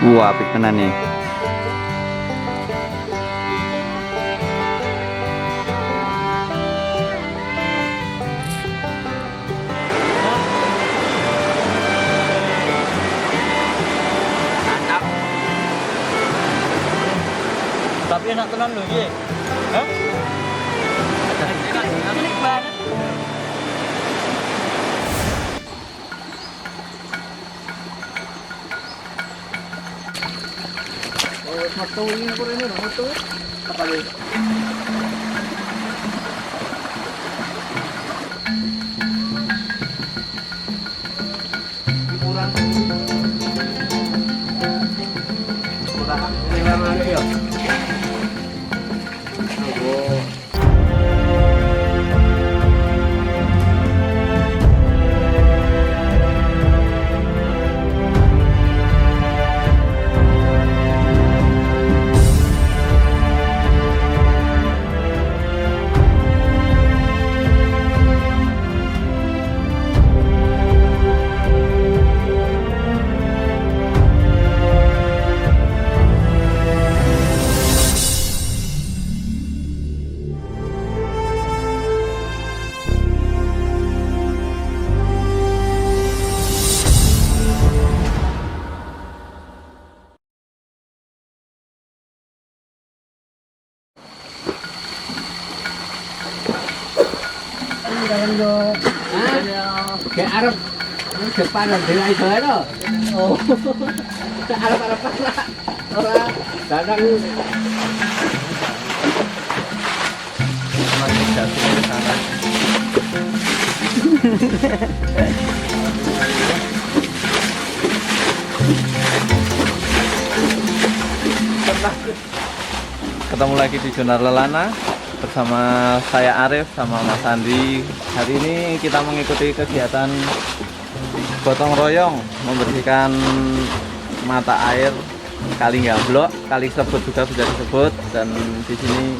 Wah, apik tenan nih. Mantap. Tapi enak tenan lho iki. Hah? Enak banget. Metu ini kur ini metu. Apa lagi? Kurang. Kurang. Ini mana ya? Oh. Jangan do. Kayak Arab. Depan dari iso to. Oh. Arab-arab lah. Ora dadang. Masih jatuh ke sana. Ketemu lagi di Zona Lelana bersama saya Arif sama Mas Andi. Hari ini kita mengikuti kegiatan gotong royong membersihkan mata air Kali Gablok, Kali Sebut juga bisa disebut, dan di sini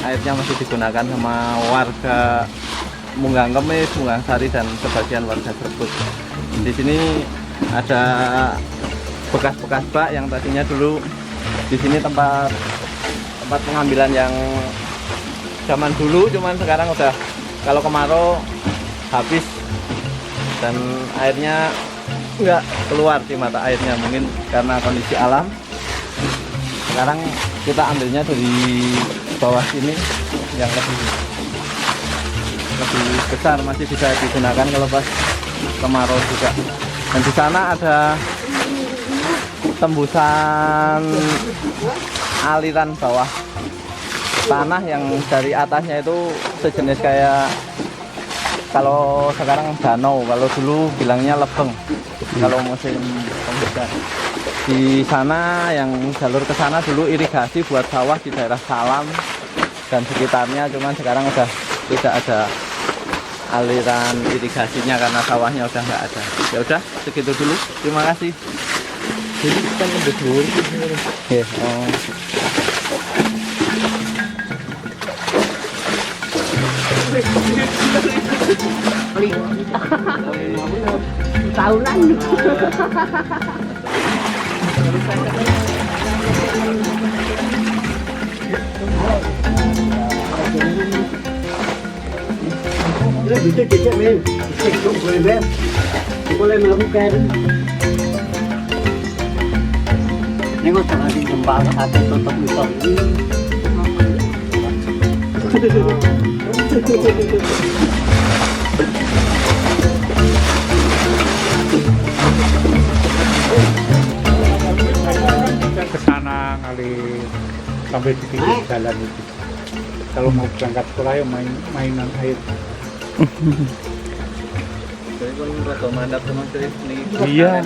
airnya masih digunakan sama warga Munggang Kemis, Munggang Sari, dan sebagian warga Sebut. Di sini ada bekas-bekas bak yang tadinya dulu di sini tempat pengambilan yang zaman dulu, cuman sekarang udah kalau kemarau habis dan airnya nggak keluar di mata airnya, mungkin karena kondisi alam. Sekarang kita ambilnya dari bawah sini yang lebih besar, masih bisa digunakan kalau pas kemarau juga. Dan di sana ada tembusan aliran bawah tanah yang dari atasnya itu sejenis kayak, kalau sekarang danau, kalau dulu bilangnya lebeng kalau musim penghujan. Di sana yang jalur ke sana dulu irigasi buat sawah di daerah Salam dan sekitarnya, cuman sekarang udah tidak ada aliran irigasinya karena sawahnya udah nggak ada. Ya udah segitu dulu, terima kasih. Jadi kita ngebut dulu. Tahunan. Bisa cecek men, cecek boleh ben, boleh melakukan. Nengok tadi gempa ada tutup misal ini. Ke sana kali sampai di titik jalan itu. Kalau mau berangkat sekolah ya mainan air. Jadi pun rada mandap sama ini. Iya.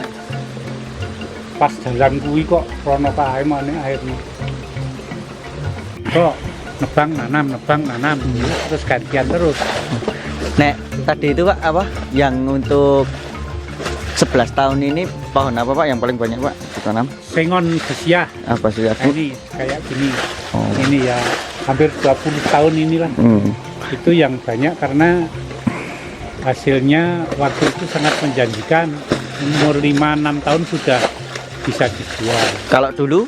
Pas jalan kuwi kok rono kae mane airnya. Kok nebang nanam terus gantian terus. Nek tadi itu Pak apa yang untuk 11 tahun ini pohon apa Pak yang paling banyak Pak ditanam? Sengon besiah. Apa sih? Ini kayak gini. Oh. Ini ya hampir 20 tahun inilah. Itu yang banyak karena hasilnya waktu itu sangat menjanjikan. Umur 5-6 tahun sudah bisa dijual. Kalau dulu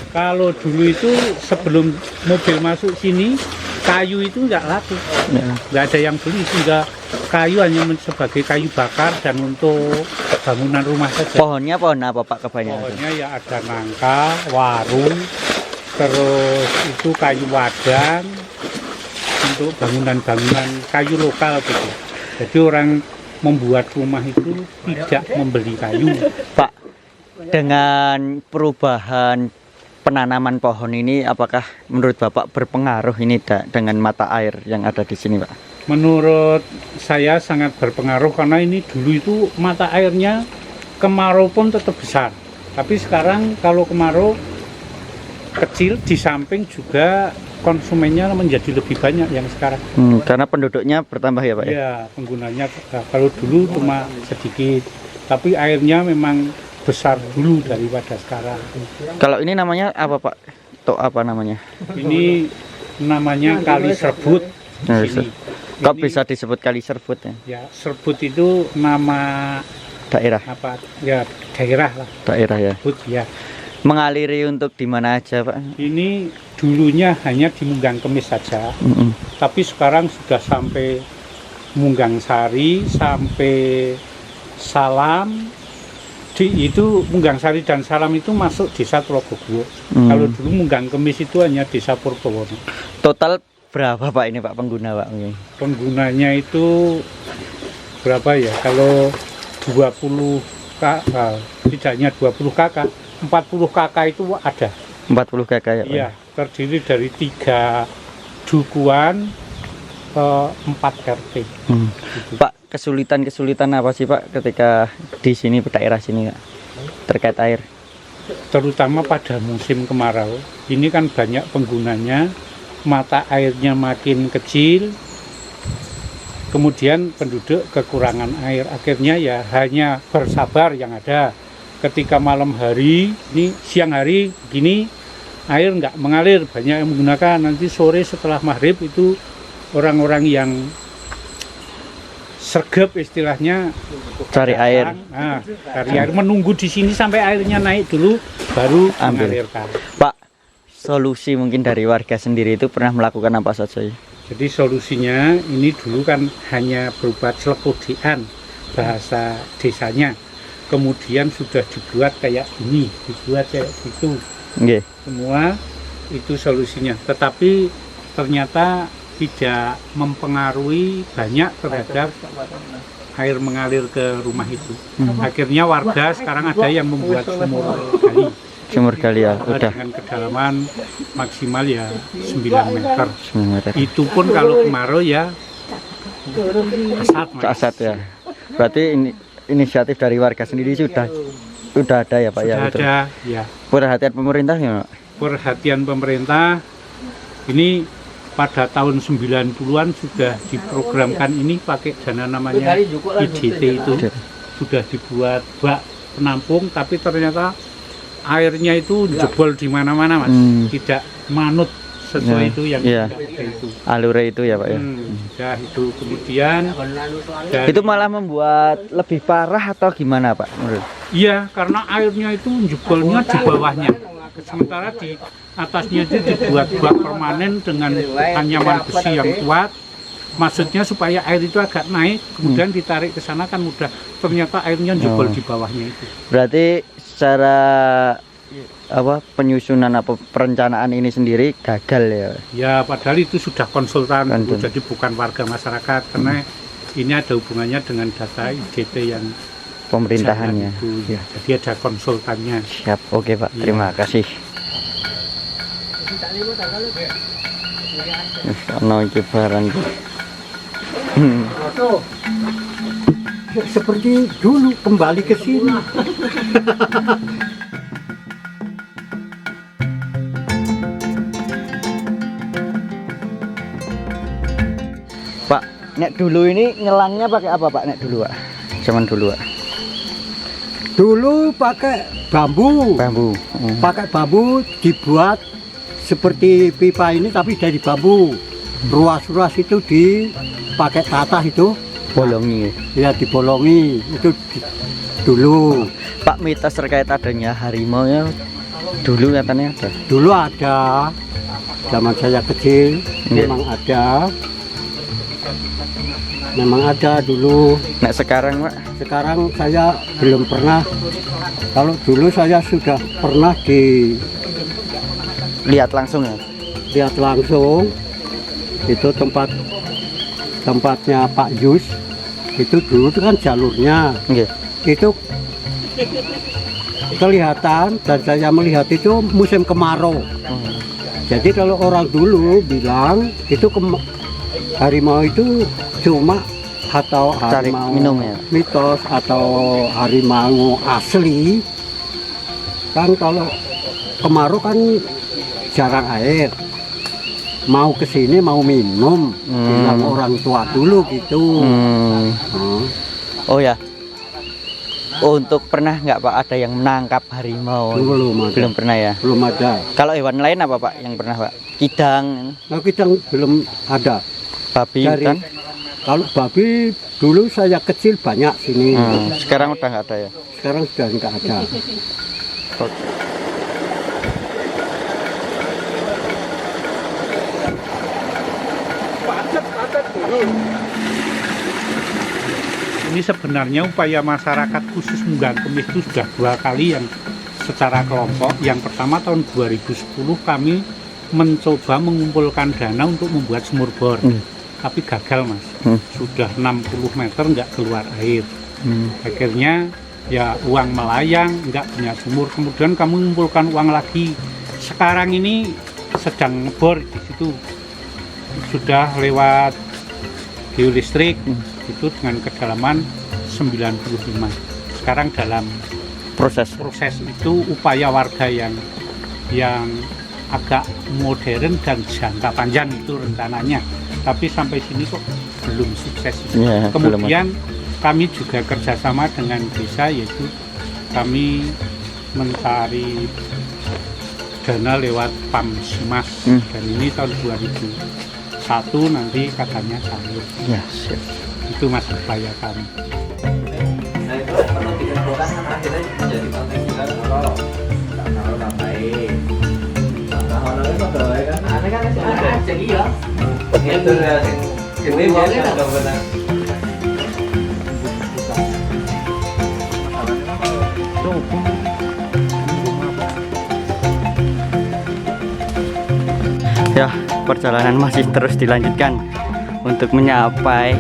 Kalau dulu itu sebelum mobil masuk sini, kayu itu nggak laku, ya, nggak ada yang beli, sehingga kayu hanya sebagai kayu bakar dan untuk bangunan rumah saja. pohonnya pohon apa Pak kebanyakan? Pohonnya ya ada nangka, warung, terus itu kayu wadang untuk bangunan-bangunan kayu lokal gitu. Jadi orang membuat rumah itu tidak membeli kayu. Pak, dengan perubahan penanaman pohon ini, apakah menurut Bapak berpengaruh ini dengan mata air yang ada di sini, Pak? Menurut saya sangat berpengaruh karena ini dulu itu mata airnya kemarau pun tetap besar. Tapi sekarang kalau kemarau kecil, di samping juga konsumennya menjadi lebih banyak yang sekarang. Karena penduduknya bertambah ya Pak ya? Iya, penggunanya kalau dulu cuma sedikit, tapi airnya memang besar dulu daripada sekarang. Kalau ini namanya apa Pak? Tok apa namanya? Ini namanya Kali Serbut. Nah, Sini. Kok Ini- bisa disebut Kali Serbut ya? Ya, Serbut itu nama Daerah, apa? Ya, daerah lah. daerah ya. Serbut ya. Mengaliri untuk di mana aja Pak? Ini dulunya hanya di Munggang Kemis saja, tapi sekarang sudah sampai Munggang Sari, sampai Salam. Itu Munggang Sari dan Salam itu masuk desa Trogoguwo. Kalau dulu Munggang Kemis itu hanya desa Purbowono. Total berapa Pak ini Pak pengguna Pak? Penggunanya itu berapa ya? Kalau 20 kakak, tidaknya 20 kakak, 40 kakak itu ada. 40 kakak ya Pak? Iya, terdiri dari 3 dukuhan, 4 RT. Gitu. Pak, kesulitan apa sih Pak ketika di sini daerah sini Pak, terkait air? Terutama pada musim kemarau, ini kan banyak penggunanya, mata airnya makin kecil, kemudian penduduk kekurangan air, akhirnya ya hanya bersabar yang ada. Ketika malam hari, ini siang hari begini, air nggak mengalir, banyak yang menggunakan. Nanti sore setelah maghrib itu orang-orang yang sergap istilahnya Cari air. Nah, cari air, menunggu di sini sampai airnya naik dulu, baru Ambil. mengalirkan. Pak, solusi mungkin dari warga sendiri itu pernah melakukan apa saja ya? Jadi solusinya ini dulu kan hanya berupa celekudian bahasa desanya. Kemudian sudah dibuat kayak ini, dibuat kayak gitu. Nggih. Semua itu solusinya. Tetapi ternyata tidak mempengaruhi banyak terhadap air mengalir ke rumah itu. Akhirnya warga sekarang ada yang membuat sumur gali. Sumur gali ya, udah Dengan kedalaman maksimal ya 9 meter. sebenarnya. Itu pun kalau kemarau ya asat, Mas. Asat ya. Berarti ini inisiatif dari warga sendiri sudah ada ya Pak ya? Sudah Betul. ada ya. Perhatian pemerintah ya Pak? Perhatian pemerintah ini pada tahun 90-an sudah diprogramkan ini pakai dana namanya IDT itu. Sudah dibuat bak penampung, tapi ternyata airnya itu jebol di mana-mana Mas. Tidak manut sesuai Ya, itu yang iya. tidak ada itu. Alure itu ya Pak ya? Ya itu kemudian dari- Itu malah membuat lebih parah atau gimana Pak menurut? iya, karena airnya itu jebolnya di bawahnya. Sementara di atasnya itu dibuat bak permanen dengan anyaman besi yang kuat. Maksudnya supaya air itu agak naik, kemudian ditarik ke sana kan mudah. Ternyata airnya jebol di bawahnya itu. Berarti secara penyusunan perencanaan ini sendiri gagal ya? Ya padahal itu sudah konsultan, Konsul. jadi bukan warga masyarakat, karena ini ada hubungannya dengan data IDT yang Pemerintahannya. jalan itu. Ya. Jadi ada konsultannya. Siap, oke Pak, Iya. terima kasih. Ono iki barang. Seperti dulu kembali ke sini. Pak, nek dulu ini ngelangnya pakai apa Pak? Nek dulu Pak, zaman dulu Pak. Dulu pakai bambu. Bambu. Pakai bambu dibuat seperti pipa ini tapi dari bambu. Ruas-ruas itu dipakai tatah itu, Bolongi. ya dibolongi. Itu dulu. Pak, mitos terkait adanya harimau ya dulu katanya ada. Dulu ada, zaman saya kecil Iya. memang ada dulu. Nah sekarang Pak, Sekarang saya belum pernah. Kalau dulu saya sudah pernah lihat langsung ya. lihat langsung. Itu tempatnya Pak Yus. Itu dulu itu kan jalurnya. Nggih. Itu kelihatan dan saya melihat itu musim kemarau. Jadi kalau orang dulu bilang itu harimau itu cuma atau Cari harimau minum ya? mitos atau harimau asli. Kan kalau kemarau kan jarang air. Mau kesini mau minum, bilang orang tua dulu gitu. Hmm. Oh ya. Untuk pernah nggak Pak ada yang menangkap harimau? Belum ada. Belum pernah ya. Belum ada. Kalau hewan lain apa Pak yang pernah Pak? Kidang, Nah, kita belum ada. babi, Dari- hutan? Kalau babi dulu saya kecil banyak sini. Sekarang udah nggak ada ya. Sekarang sudah nggak ada. Ini sebenarnya upaya masyarakat khusus Munggang Kemis itu sudah 2 kali yang secara kelompok. Yang pertama tahun 2010 kami mencoba mengumpulkan dana untuk membuat sumur bor. Tapi gagal Mas. Sudah 60 meter nggak keluar air. Akhirnya ya uang melayang, nggak punya sumur. Kemudian kami mengumpulkan uang lagi. Sekarang ini sedang ngebor di situ. Sudah lewat geolistrik itu dengan kedalaman 95. Sekarang dalam Proses. itu upaya warga yang agak modern dan jangka panjang itu rencananya. Tapi sampai sini kok belum sukses. Ya, Kemudian kami juga kerjasama dengan desa, yaitu kami mencari dana lewat PAM Simas. Dan ini tahun 2001 nanti katanya cair. Ya, siap. Itu mas upaya kami. Nah itu perlu dikumpulkan kan akhirnya menjadi konten juga kalau tambahin. Nah kalau itu doa kan, aneh kan jadi ya. Itu ya ini dia nggak benar. Ya, perjalanan masih terus dilanjutkan untuk mencapai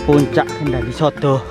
puncak Kendali Sodo.